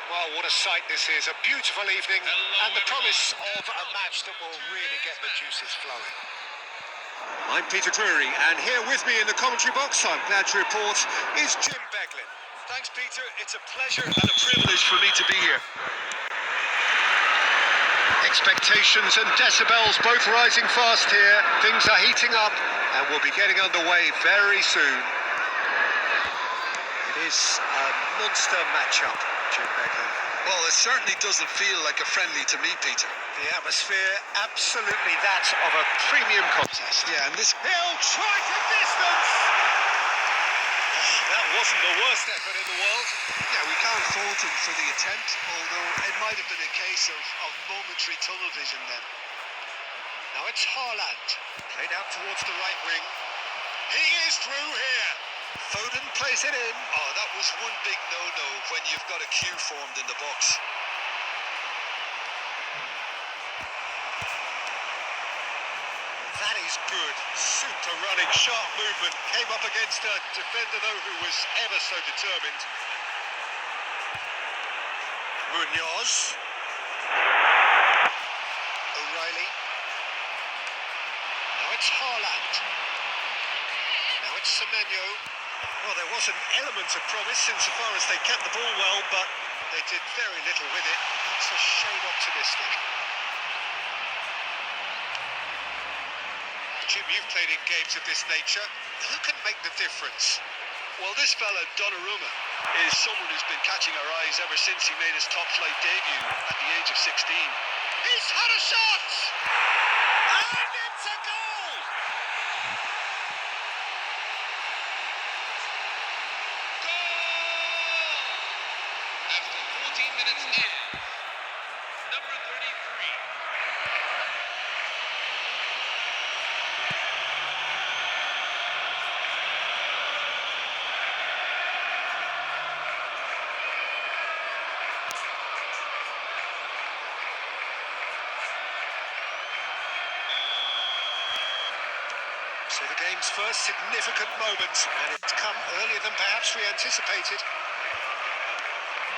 Well, what a sight this is. A beautiful evening and the promise of a match that will really get the juices flowing. I'm Peter Drury, and here with me in the commentary box, I'm glad to report, is Jim Beglin. Thanks, Peter. It's a pleasure and a privilege for me to be here. Expectations and decibels both rising fast here. Things are heating up and we'll be getting underway very soon. It is a monster matchup, Jim Beglin. Well, it certainly doesn't feel like a friendly to me, Peter. The atmosphere, absolutely that of a premium contest. Yeah, and this... He'll try to distance! That wasn't the worst effort in the world. Yeah, we can't fault him for the attempt, although it might have been a case of momentary tunnel vision then. Now it's Haaland, played out towards the right wing. He is through here. Foden plays it in. Oh, that was one big no-no when you've got a queue formed in the box. That is good. Super running, sharp movement. Came up against a defender, though, who was ever so determined. Munoz. O'Reilly. Now it's Haaland. Now it's Semenyo. Well, there was an element of promise insofar as they kept the ball well, but they did very little with it. That's a shade optimistic. Jim, you've played in games of this nature. Who can make the difference? Well, this fella, Donnarumma, is someone who's been catching our eyes ever since he made his top-flight debut at the age of 16. He's had a shot! And it's a goal! Goal! After 14 minutes in, number 33. So the game's first significant moment, and it's come earlier than perhaps we anticipated.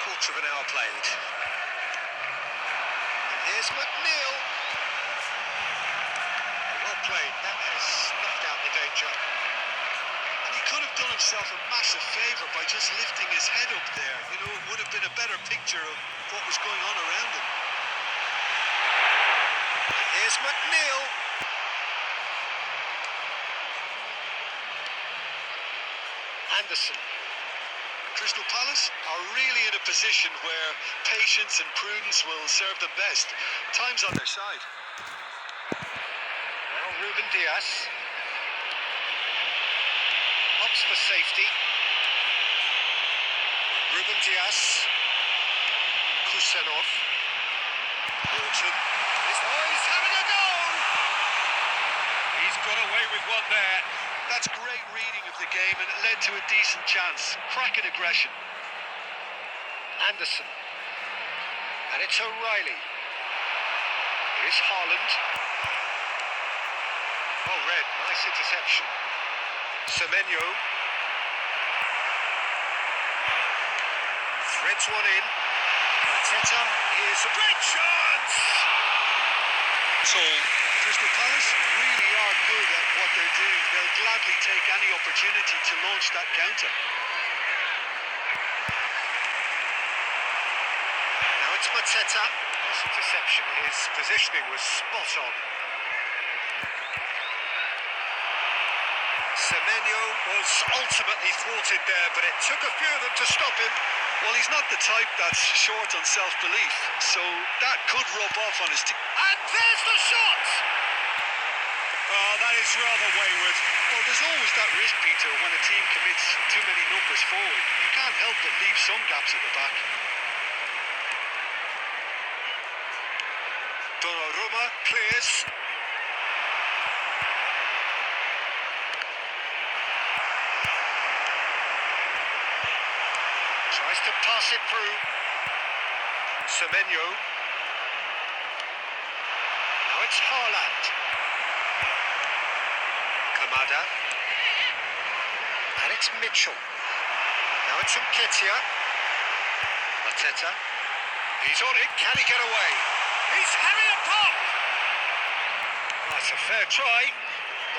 Quarter of an hour played. And here's McNeil. Well played. That has snuffed out the danger. And he could have done himself a massive favour by just lifting his head up there. You know, it would have been a better picture of what was going on around him. And here's McNeil. Anderson. Crystal Palace are really in a position where patience and prudence will serve them best. Time's on their side. Now Ruben Diaz. Opts for safety. Ruben Diaz. Kusenov. Wilton. He's having a go! He's got away with one there. That's great reading of the game, and it led to a decent chance. Cracking aggression. Anderson. And it's O'Reilly. Here's Haaland. Oh, red. Nice interception. Semenyo. Threads one in. Mateta. Here's a great chance! So, Crystal Palace really are good at what they're doing. They'll gladly take any opportunity to launch that counter. Now it's Mateta. Nice interception. His positioning was spot on. Semenyo was ultimately thwarted there, but it took a few of them to stop him. Well, he's not the type that's short on self-belief, so that could rub off on his team. And there's the shot! Oh, that is rather wayward. Well, there's always that risk, Peter, when a team commits too many numbers forward. You can't help but leave some gaps at the back. Donnarumma clears. Tries to pass it through. Semenyo. Now it's Haaland. Kamada. And it's Mitchell. Now it's Nketiah. Mateta. He's on it. Can he get away? He's having a pop. That's a fair try,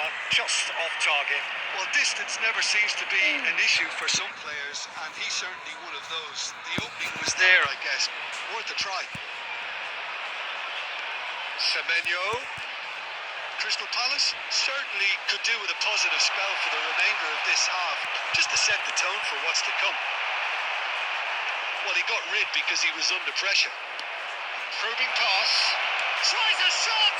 but just off target. Well, distance never seems to be an issue for some players, and he's certainly one of those. The opening was there, I guess. Worth a try. Semenyo. Crystal Palace certainly could do with a positive spell for the remainder of this half, just to set the tone for what's to come. Well, he got rid because he was under pressure. Probing pass. Tries a shot!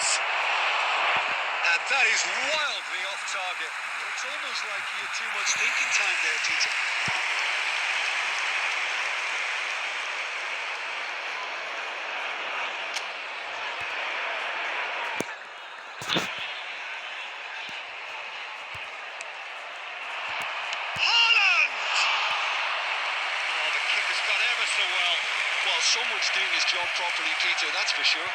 And that is wildly off target. It's almost like he had too much thinking time there, Peter. So well, someone's doing his job properly, Peter, that's for sure.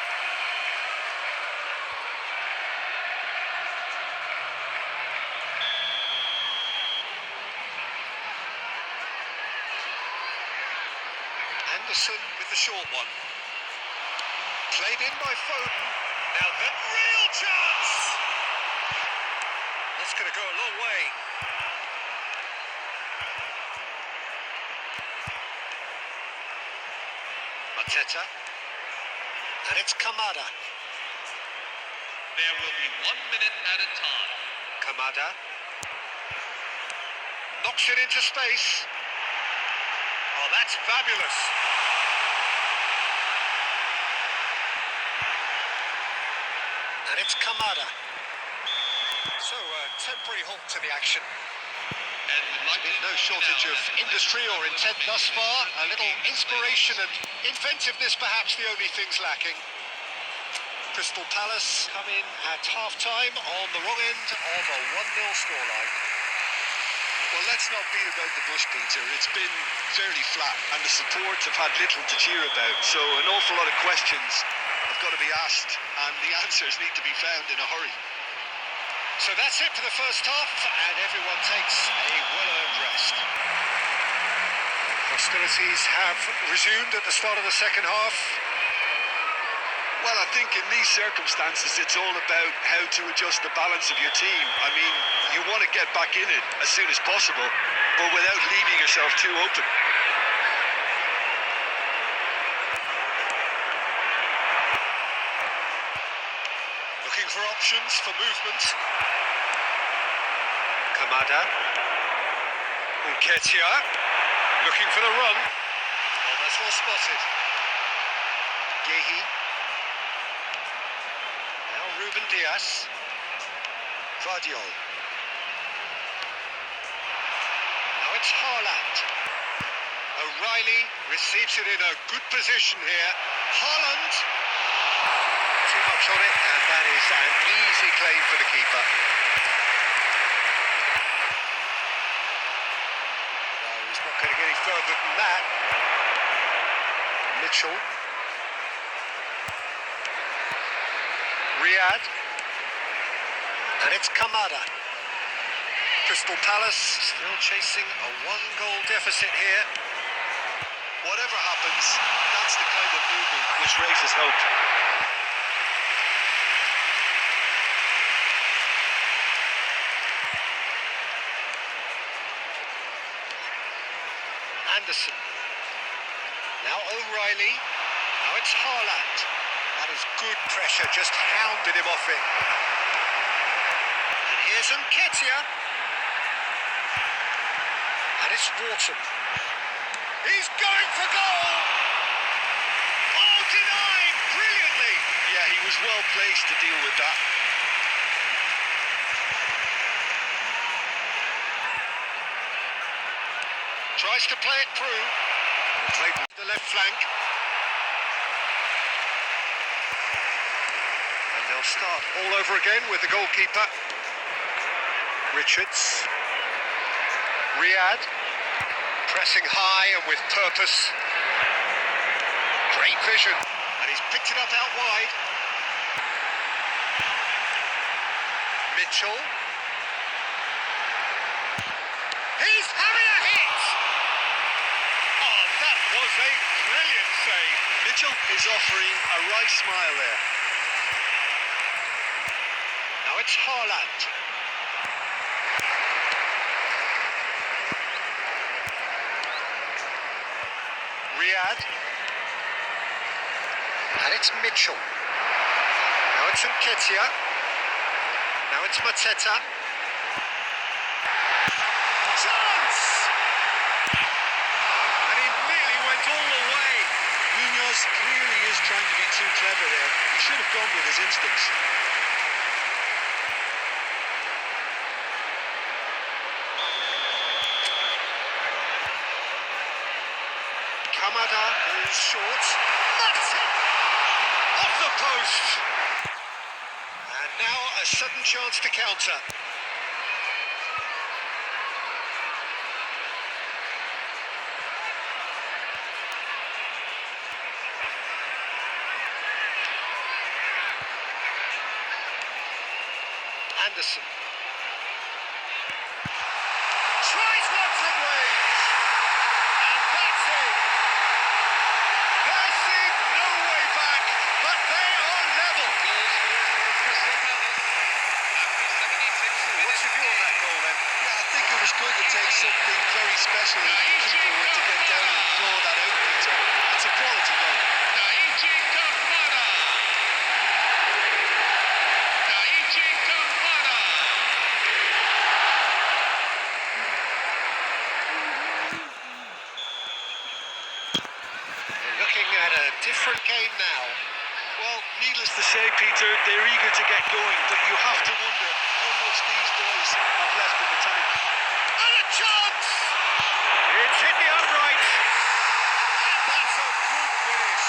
Anderson with the short one. Played in by Foden. Now the real chance! That's going to go a long way. Mateta. And it's Kamada. There will be 1 minute at a time. Kamada. Knocks it into space. Oh, that's fabulous. And it's Kamada. So, temporary halt to the action. And we'd like Been no shortage of industry or intent thus far. A little inspiration and inventiveness, perhaps the only things lacking. Crystal Palace come in at half-time on the wrong end of a 1-0 scoreline. Well, let's not beat about the bush, Peter. It's been fairly flat, and the support have had little to cheer about. So an awful lot of questions have got to be asked, and the answers need to be found in a hurry. So that's it for the first half, and everyone takes a well-earned rest. Hostilities have resumed at the start of the second half. Well, I think in these circumstances, it's all about how to adjust the balance of your team. I mean, you want to get back in it as soon as possible, but without leaving yourself too open. Looking for options for movement. Kamada. Nketiah. Looking for the run. Oh, that's well spotted. Gehi. Now Ruben Diaz. Vardiol. Now it's Haaland. O'Reilly receives it in a good position here. Haaland. Too much on it, and that is an easy claim for the keeper. No, he's not going to get any further than that. Mitchell. Riyad. And it's Kamada. Crystal Palace still chasing a 1-goal deficit here. Whatever happens, that's the kind of movement which raises hope. Anderson. Now O'Reilly. Now it's Haaland. That is good pressure, just hounded him off it. And here's Nketiah. And it's Wharton. He's going for goal! Oh, denied brilliantly! Yeah, he was well placed to deal with that. Tries to play it through. Played the left flank. And they'll start all over again with the goalkeeper. Richards. Riyad. Pressing high and with purpose. Great vision. And he's picked it up out wide. Mitchell. He's having a hit! Oh, that was a brilliant save. Mitchell is offering a wry smile there. Now it's Haaland. Riyad. And it's Mitchell. Now it's Nketiah. Now it's Mateta. Chance! And he nearly went all the way. Munoz clearly is trying to be too clever there. He should have gone with his instincts. Kamada is short. That's it! Off the post! And now a sudden chance to counter. Anderson. Tries one from range. And that's it. They're seeing no way back, but they are level. What's your view on that goal then? Yeah, I think it was going to take something very special if the keeper were to get down and claw that out, Peter. It's a quality goal. Looking at a different game now. Well, needless to say, Peter, they're eager to get going, but you have to wonder how much these boys have left in the tank. And a chance! It's hit the upright. And that's a good finish.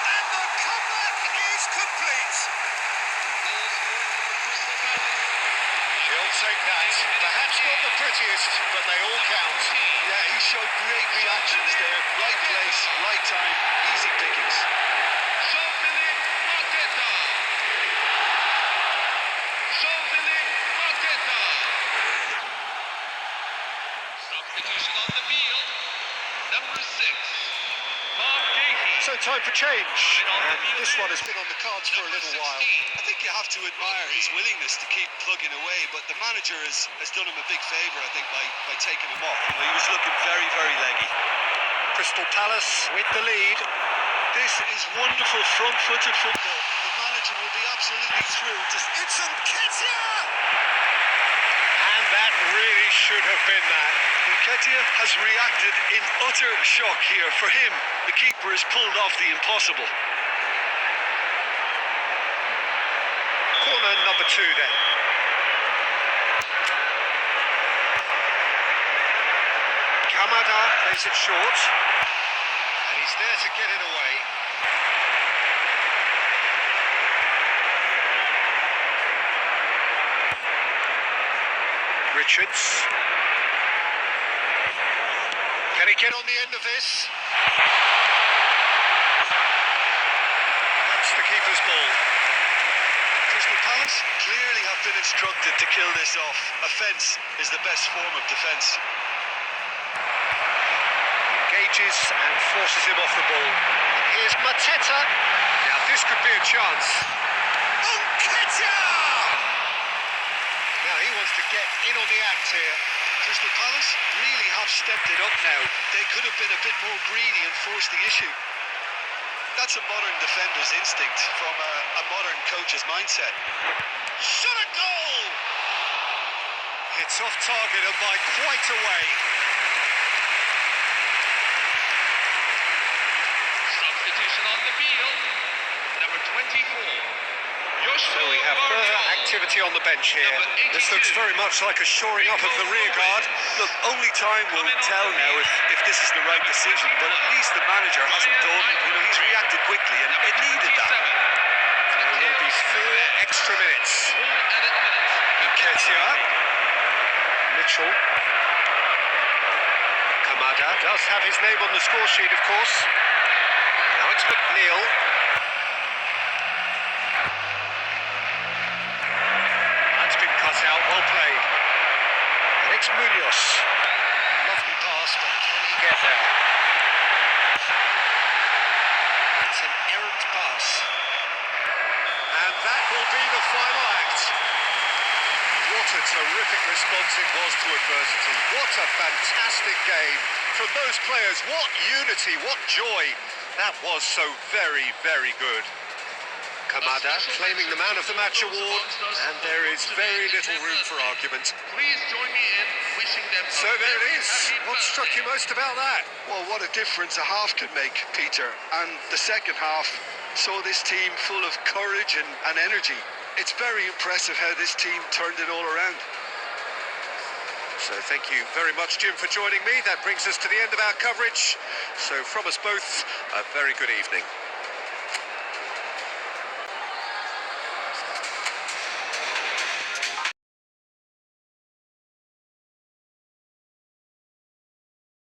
And the comeback is complete. She'll take that. Perhaps not the prettiest, but they all count. Yeah, he showed great reactions there. Right place, right time, easy pickings. Substitution on the field. Number 6, Bob Gahey. So time for change. And this one has been on the cards for a little while. I think you have to admire his willingness to keep plugging away, but the manager has done him a big favour, I think, by taking him off. You know, he was looking very, very leggy. Crystal Palace with the lead. This is wonderful front-footed football. The manager will be absolutely thrilled. It's Nketiah! And that really should have been that. Nketiah has reacted in utter shock here. For him, the keeper has pulled off the impossible. Corner number 2 then. Kamada plays it short. And he's there to get it away. Richards. Can he get on the end of this? That's the keeper's ball. Crystal Palace clearly have been instructed to kill this off. Offence is the best form of defence. Engages and forces him off the ball. Here's Mateta. Now this could be a chance. Nketiah! Now he wants to get in on the act here. Crystal Palace really have stepped it up now. They could have been a bit more greedy and forced the issue. That's a modern defender's instinct from a modern coach's mindset. Shot a goal! It's off target and by quite a way. Substitution on the field. Number 24. So we have further activity on the bench here. This looks very much like a shoring up of the rear guard. Look, only time will tell now if this is the right decision, but at least the manager hasn't dawdled. You know, he's reacted quickly and it needed that. There will be 4 extra minutes. Nketiah. Mitchell. Kamada does have his name on the score sheet, of course. Now it's McNeil. That's been cut out, well played. And it's Munoz. Lovely pass, but can he get there? a terrific response it was to adversity. What a fantastic game from those players. What unity, what joy. That was so very, very good. Kamada claiming the Man of the Match award, and there is very little room for argument. Please join me in wishing them So there it is. What struck you most about that? Well, what a difference a half can make, Peter. And the second half saw this team full of courage and energy. It's very impressive how this team turned it all around. So thank you very much, Jim, for joining me. That brings us to the end of our coverage. So from us both, a very good evening.